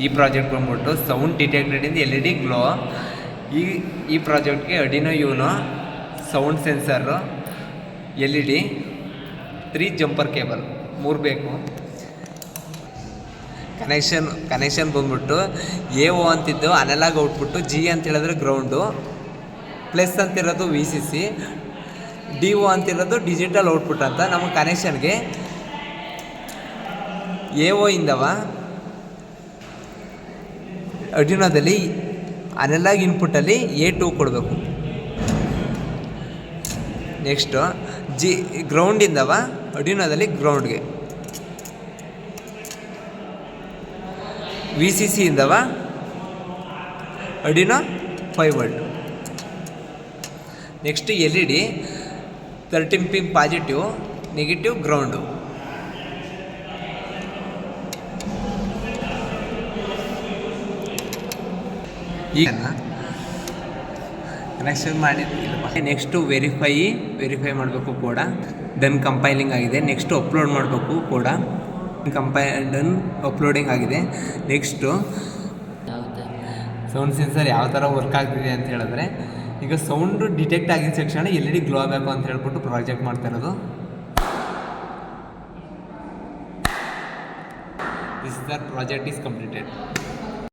ಈ ಪ್ರಾಜೆಕ್ಟ್ ಬಂದ್ಬಿಟ್ಟು sound detected in LED glow. ಈ ಪ್ರಾಜೆಕ್ಟ್ಗೆ Arduino Uno, sound sensor, LED, 3 jumper cable 3 ಬೇಕು. ಕನೆಕ್ಷನ್ ಬಂದ್ಬಿಟ್ಟು AO ಅಂತಿದ್ದು ಅನಲಾಗ್ ಔಟ್ಪುಟ್ಟು, G ಅಂತ ಹೇಳಿದ್ರೆ ಗ್ರೌಂಡು, ಪ್ಲಸ್ ಅಂತಿರೋದು VCC, DO ಅಂತಿರೋದು ಡಿಜಿಟಲ್ ಔಟ್ಪುಟ್ ಅಂತ. ನಮ್ಮ ಕನೆಕ್ಷನ್ಗೆ AO ಇಂದವ ಅರ್ಡಿನೋದಲ್ಲಿ ಅನಲಾಗ್ ಇನ್ಪುಟ್ಟಲ್ಲಿ A2 ಕೊಡಬೇಕು. ನೆಕ್ಸ್ಟು ಗ್ರೌಂಡಿಂದವ ಅರ್ಡಿನೋದಲ್ಲಿ ಗ್ರೌಂಡ್ಗೆ, VCC ಇಂದವ Arduino 5 volt. Next LED 13 pin positive, negative ground. ಈಗ ಕನೆಕ್ಷನ್ ಮಾಡಿದ್ದಿಲ್ಲ. ನೆಕ್ಸ್ಟು ವೆರಿಫೈ ಮಾಡಬೇಕು ಕೋಡ. ದೆನ್ ಕಂಪೈಲಿಂಗ್ ಆಗಿದೆ. ನೆಕ್ಸ್ಟು ಅಪ್ಲೋಡ್ ಮಾಡಬೇಕು ಕೋಡ. ಡನ್ ಅಪ್ಲೋಡಿಂಗ್ ಆಗಿದೆ. ನೆಕ್ಸ್ಟು ಸೌಂಡ್ ಸೆನ್ಸರ್ ಯಾವ ಥರ ವರ್ಕ್ ಆಗ್ತಿದೆ ಅಂತ ಹೇಳಿದ್ರೆ, ಈಗ ಸೌಂಡು ಡಿಟೆಕ್ಟ್ ಆಗಿದ ತಕ್ಷಣ LED ಗ್ಲೋ ಆಗಬೇಕು ಅಂತ ಹೇಳ್ಬಿಟ್ಟು ಪ್ರಾಜೆಕ್ಟ್ ಮಾಡ್ತಾ ಇರೋದು. This the project is completed.